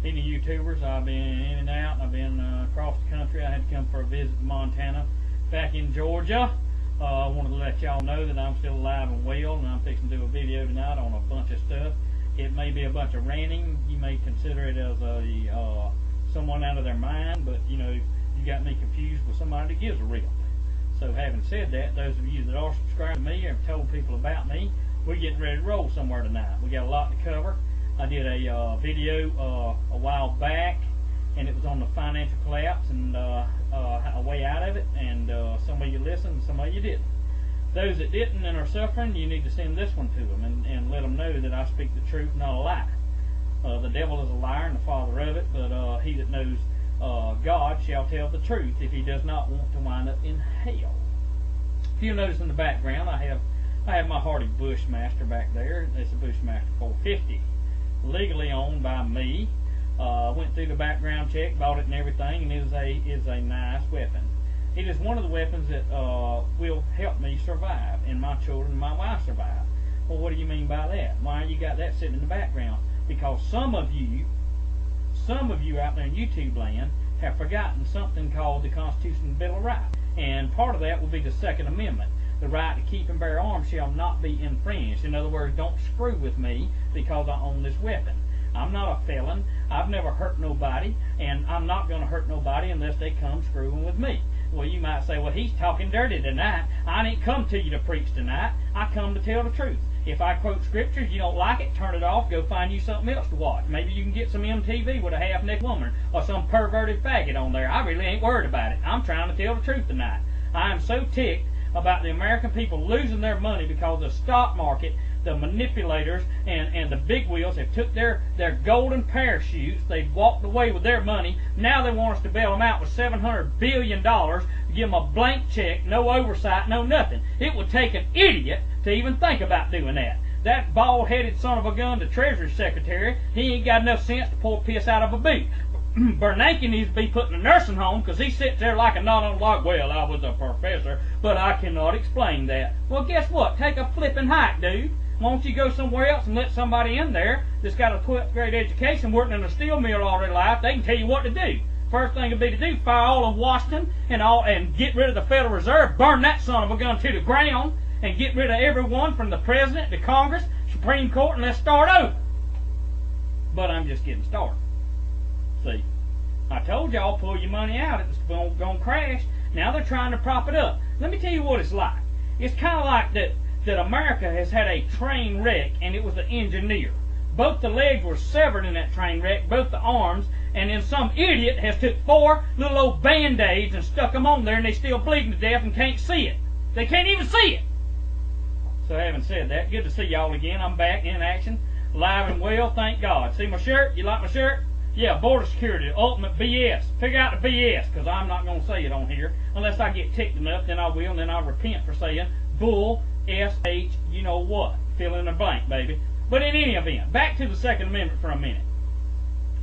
Any YouTubers, I've been in and out. I've been across the country. I had to come for a visit to Montana, back in Georgia. I wanted to let y'all know that I'm still alive and well, and I'm fixing to do a video tonight on a bunch of stuff. It may be a bunch of ranting. You may consider it as a someone out of their mind, but you know, you got me confused with somebody that gives a rip. So having said that, those of you that are subscribed to me or have told people about me, we're getting ready to roll somewhere tonight. We got a lot to cover. I did a video a while back, and it was on the financial collapse and a way out of it, and some of you listened and some of you didn't. Those that didn't and are suffering, you need to send this one to them and let them know that I speak the truth, not a lie. The devil is a liar and the father of it, but he that knows God shall tell the truth if he does not want to wind up in hell. If you'll notice in the background, I have my Hardy Bushmaster back there. It's a Bushmaster 450, legally owned by me. Went through the background check, bought it and everything, and it is a nice weapon. It is one of the weapons that will help me survive, and my children and my wife survive. Well, what do you mean by that? Why you got that sitting in the background? Because some of you out there in YouTube land have forgotten something called the Constitution Bill of Rights, and part of that will be the Second Amendment. The right to keep and bear arms shall not be infringed. In other words, don't screw with me because I own this weapon. I'm not a felon. I've never hurt nobody, and I'm not going to hurt nobody unless they come screwing with me. Well, you might say, well, he's talking dirty tonight. I didn't come to you to preach tonight. I come to tell the truth. If I quote scriptures, you don't like it, turn it off, go find you something else to watch. Maybe you can get some MTV with a half-naked woman or some perverted faggot on there. I really ain't worried about it. I'm trying to tell the truth tonight. I am so ticked about the American people losing their money because the stock market, the manipulators, and the big wheels have took their golden parachutes. They've walked away with their money. Now they want us to bail them out with $700 billion, to give them a blank check, no oversight, no nothing. It would take an idiot to even think about doing that. That bald-headed son of a gun, the Treasury Secretary, he ain't got enough sense to pull piss out of a boot. Bernanke needs to be put in a nursing home because he sits there like a knot on a log. Well, I was a professor, but I cannot explain that. Well, guess what? Take a flipping hike, dude. Why don't you go somewhere else and let somebody in there that's got a 12th grade education, working in a steel mill all their life? They can tell you what to do. First thing would be to do, fire all of Washington and get rid of the Federal Reserve, burn that son of a gun to the ground, and get rid of everyone from the President to Congress, Supreme Court, and let's start over. But I'm just getting started. See, I told y'all, pull your money out. It's going to crash. Now they're trying to prop it up. Let me tell you what it's like. It's kind of like that America has had a train wreck, and it was the engineer. Both the legs were severed in that train wreck, both the arms, and then some idiot has took 4 little old Band-Aids and stuck them on there, and they still bleeding to death and can't see it. They can't even see it. So having said that, good to see y'all again. I'm back in action, live and well, thank God. See my shirt? You like my shirt? Yeah, border security, ultimate BS. Figure out the BS, because I'm not going to say it on here. Unless I get ticked enough, then I will, and then I'll repent for saying bull, S-H, you know what. Fill in the blank, baby. But in any event, back to the Second Amendment for a minute.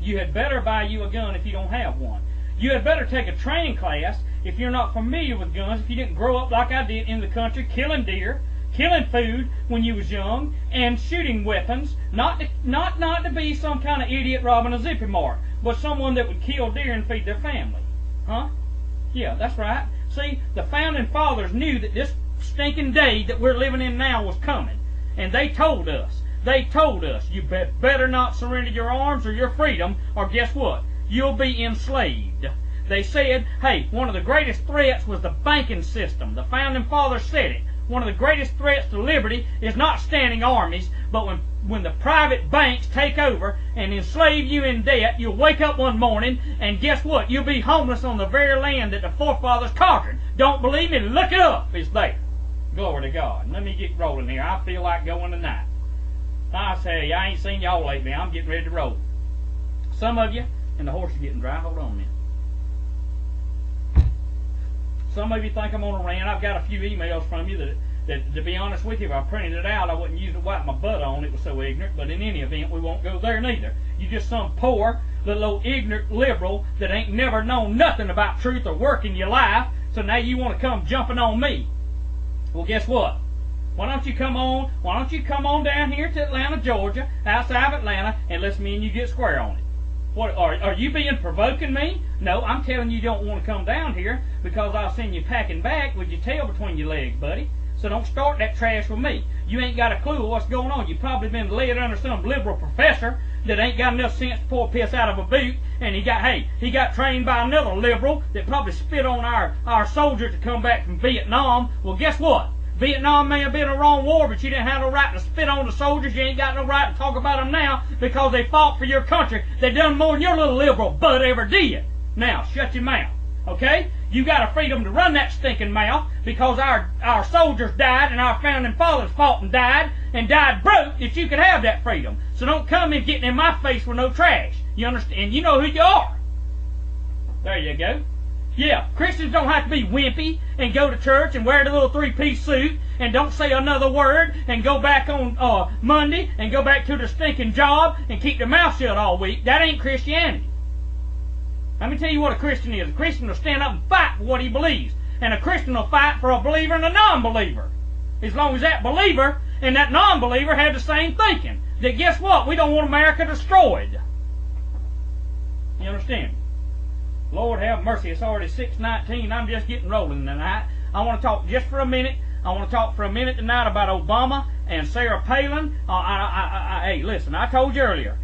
You had better buy you a gun if you don't have one. You had better take a training class if you're not familiar with guns, if you didn't grow up like I did in the country, killing deer, killing food when you was young, and shooting weapons, not to be some kind of idiot robbing a zippy mart, but someone that would kill deer and feed their family. Huh? Yeah, that's right. See, the Founding Fathers knew that this stinking day that we're living in now was coming, and they told us, you better not surrender your arms or your freedom, or guess what? You'll be enslaved. They said, hey, one of the greatest threats was the banking system. The Founding Fathers said it. One of the greatest threats to liberty is not standing armies, but when the private banks take over and enslave you in debt, you'll wake up one morning and guess what? You'll be homeless on the very land that the forefathers conquered. Don't believe me? Look it up. It's there. Glory to God. Let me get rolling here. I feel like going tonight. I say, I ain't seen y'all lately. I'm getting ready to roll. Some of you, and the horse is getting dry. Hold on a minute. Some of you think I'm on a rant. I've got a few emails from you that, to be honest with you, if I printed it out, I wouldn't use it to wipe my butt on. It was so ignorant. But in any event, we won't go there neither. You just some poor, little old ignorant liberal that ain't never known nothing about truth or work in your life. So now you want to come jumping on me. Well, guess what? Why don't you come on down here to Atlanta, Georgia, outside of Atlanta, and let's me and you get square on it. What are you being provoking me? No, I'm telling you don't want to come down here because I'll send you packing back with your tail between your legs, buddy. So don't start that trash with me. You ain't got a clue of what's going on. You've probably been led under some liberal professor that ain't got enough sense to pour piss out of a boot, and he got trained by another liberal that probably spit on our soldiers to come back from Vietnam. Well, guess what? Vietnam may have been a wrong war, but you didn't have no right to spit on the soldiers. You ain't got no right to talk about them now because they fought for your country. They done more than your little liberal butt ever did. Now, shut your mouth, okay? You got a freedom to run that stinking mouth because our soldiers died and our founding fathers fought and died broke that you could have that freedom. So don't come in getting in my face with no trash. You understand? You know who you are. There you go. Yeah, Christians don't have to be wimpy and go to church and wear the little three-piece suit and don't say another word and go back on Monday and go back to their stinking job and keep their mouth shut all week. That ain't Christianity. Let me tell you what a Christian is. A Christian will stand up and fight for what he believes. And a Christian will fight for a believer and a non-believer. As long as that believer and that non-believer have the same thinking. That guess what? We don't want America destroyed. You understand me? Lord have mercy, it's already 6:19. I'm just getting rolling tonight. I want to talk just for a minute. I want to talk for a minute tonight about Obama and Sarah Palin. Hey, listen, I told you earlier,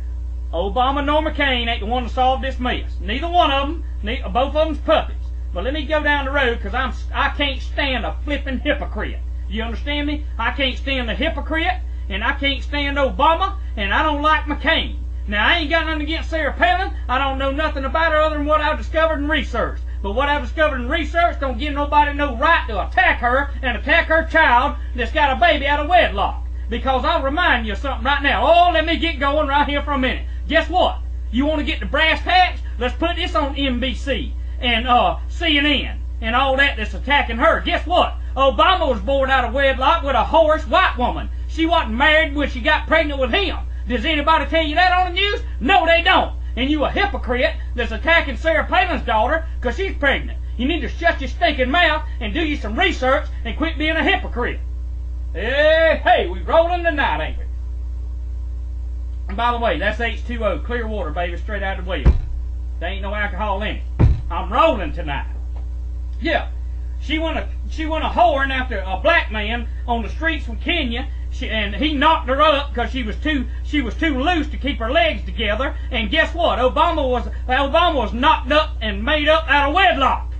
Obama nor McCain ain't the one to solve this mess. Neither one of them, both of them's puppets. But let me go down the road because I can't stand a flipping hypocrite. You understand me? I can't stand the hypocrite, and I can't stand Obama, and I don't like McCain. Now, I ain't got nothing against Sarah Palin. I don't know nothing about her other than what I've discovered and researched. But what I've discovered and researched don't give nobody no right to attack her and attack her child that's got a baby out of wedlock. Because I'll remind you of something right now. Oh, let me get going right here for a minute. Guess what? You want to get the brass tacks? Let's put this on NBC and CNN and all that's attacking her. Guess what? Obama was born out of wedlock with a whorish white woman. She wasn't married when she got pregnant with him. Does anybody tell you that on the news? No, they don't. And you a hypocrite that's attacking Sarah Palin's daughter because she's pregnant. You need to shut your stinking mouth and do you some research and quit being a hypocrite. Hey, we rolling tonight, ain't we? And by the way, that's H2O, clear water, baby, straight out of the well. There ain't no alcohol in it. I'm rolling tonight. Yeah, she went a whoring after a black man on the streets from Kenya. And he knocked her up because she was too loose to keep her legs together. And guess what? Obama was knocked up and made up out of wedlock.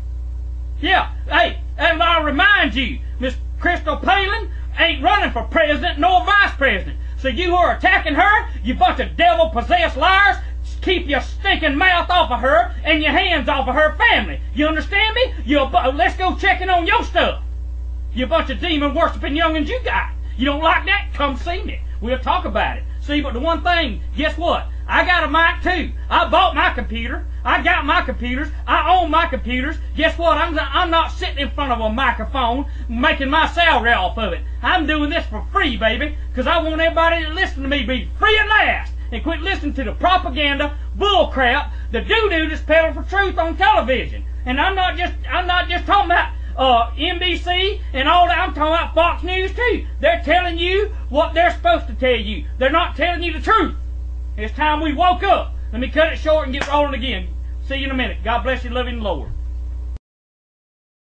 Yeah, hey, and I remind you, Miss Crystal Palin ain't running for president nor vice president. So you who are attacking her, you bunch of devil-possessed liars, keep your stinking mouth off of her and your hands off of her family. You understand me? Let's go checking on your stuff. You bunch of demon-worshipping young'uns you got. You don't like that? Come see me. We'll talk about it. See, but the one thing, guess what? I got a mic too. I bought my computer. I got my computers. I own my computers. Guess what? I'm not sitting in front of a microphone making my salary off of it. I'm doing this for free, baby, because I want everybody to listen to me be free at last and quit listening to the propaganda, bull crap, the doo-doo that's peddling for truth on television. And I'm not just talking about NBC and all that. I'm talking about Fox News too. They're telling you what they're supposed to tell you. They're not telling you the truth. It's time we woke up. Let me cut it short and get rolling again. See you in a minute. God bless you, loving Lord.